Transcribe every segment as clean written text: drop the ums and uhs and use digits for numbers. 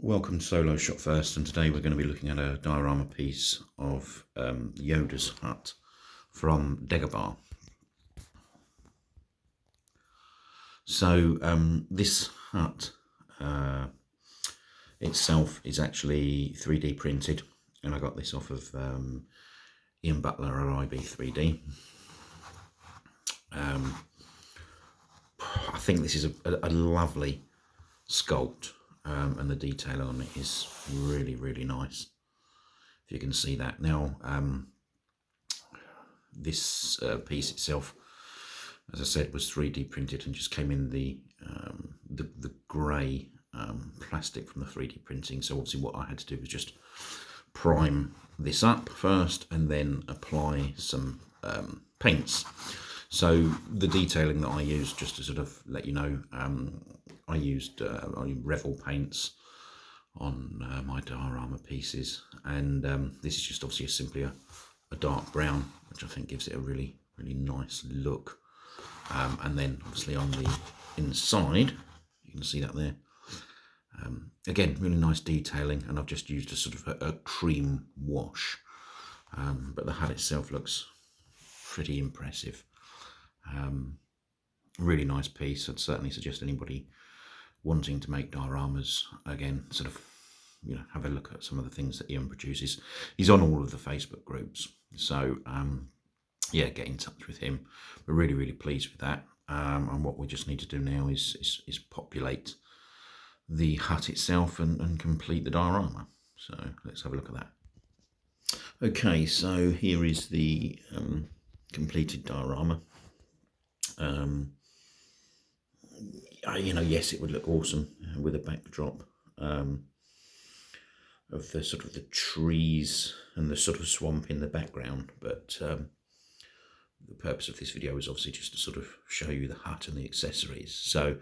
Welcome to Solo Shot First, and today we're going to be looking at a diorama piece of Yoda's Hutt from Dagobah. So this hut itself is actually 3D printed, and I got this off of Ian Butler or IB3D. I think this is a lovely sculpt. And the detail on it is really nice, if you can see that. Now this piece itself, as I said, was 3D printed and just came in the grey plastic from the 3D printing. So obviously what I had to do was just prime this up first and then apply some paints. So the detailing that I used, just to sort of let you know, I used Revel paints on my diorama pieces, and this is just obviously simply a dark brown, which I think gives it a really nice look. And then obviously on the inside, you can see that there. Again, really nice detailing, and I've just used a sort of a cream wash, but the hut itself looks pretty impressive. Really nice piece. I'd certainly suggest anybody wanting to make dioramas, again, sort of, have a look at some of the things that Ian produces. He's on all of the Facebook groups, so yeah, get in touch with him. We're really pleased with that, and what we just need to do now is populate the hut itself and complete the diorama. So let's have a look at that. Okay, so here is the completed diorama. Yes, it would look awesome with a backdrop of the sort of the trees and the sort of swamp in the background, but the purpose of this video is obviously just to sort of show you the hut and the accessories. So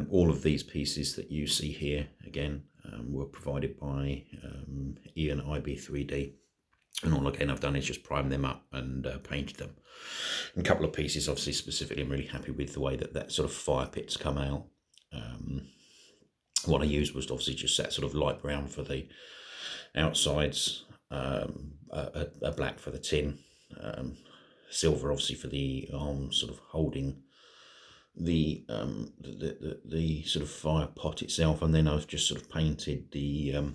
all of these pieces that you see here, again, were provided by Ian IB3D. And all again I've done is just prime them up and painted them. And a couple of pieces, obviously, specifically, I'm really happy with the way that sort of fire pit's come out. What I used was obviously just that sort of light brown for the outsides, a black for the tin, silver obviously for the arms sort of holding the sort of fire pot itself, and then I've just sort of painted the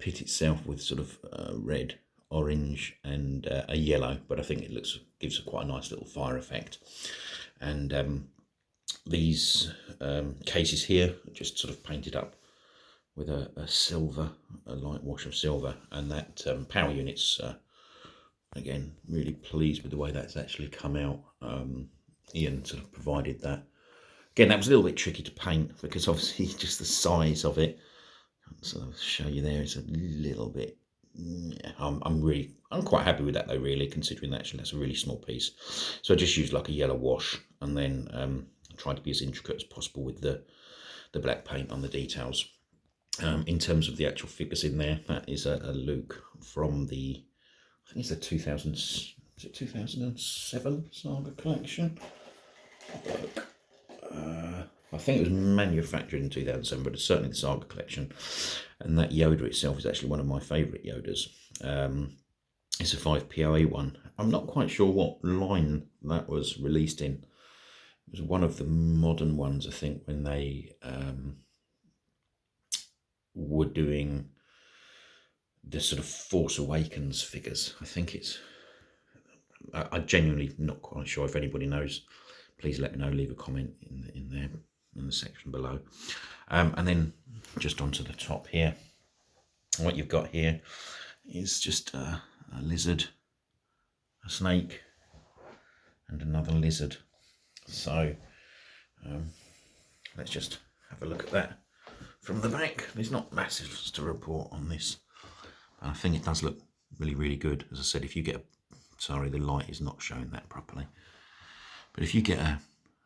pit itself with sort of red, orange and a yellow, but I think it gives quite a nice little fire effect. And these cases here are just sort of painted up with a light wash of silver, and that power unit's again really pleased with the way that's actually come out. Ian sort of provided that. Again, that was a little bit tricky to paint because obviously just the size of it. So I'll show you there. It's a little bit. Yeah, I'm quite happy with that though, really, considering that actually that's a really small piece. So I just used like a yellow wash, and then tried to be as intricate as possible with the black paint on the details. In terms of the actual figures in there, that is a Luke from the, I think it's the 2007 Saga collection. I think it was manufactured in 2007, but it's certainly the Saga collection. And that Yoda itself is actually one of my favourite Yodas. It's a 5POA one. I'm not quite sure what line that was released in. It was one of the modern ones, I think, when they were doing the sort of Force Awakens figures. I think it's... I'm genuinely not quite sure. If anybody knows, please let me know. Leave a comment in there in the section below. And then just onto the top here, what you've got here is just a lizard, a snake and another lizard. So let's just have a look at that from the back. There's not massive to report on this, but I think it does look really good. As I said, if you get sorry, the light is not showing that properly, but if you get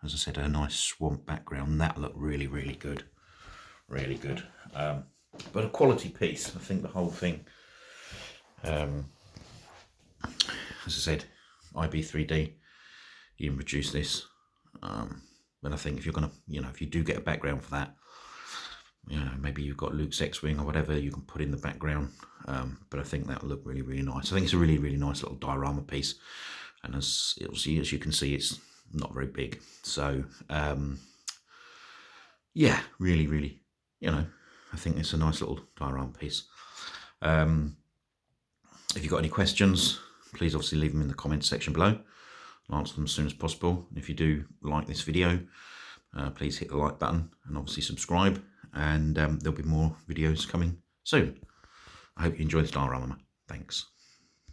as I said, a nice swamp background, that looked really good, but a quality piece. I think the whole thing, as I said, IB3D, you can produce this, but I think if you're gonna, if you do get a background for that, you know, maybe you've got Luke's X-Wing or whatever you can put in the background. But I think that'll look really, really nice. I think it's a really, really nice little diorama piece. And as you can see, it's not very big. So, yeah, really, really, you know, I think it's a nice little diorama piece. If you've got any questions, please obviously leave them in the comments section below. I'll answer them as soon as possible. If you do like this video, please hit the like button and obviously subscribe. And there'll be more videos coming soon. I hope you enjoyed the diorama. Thanks.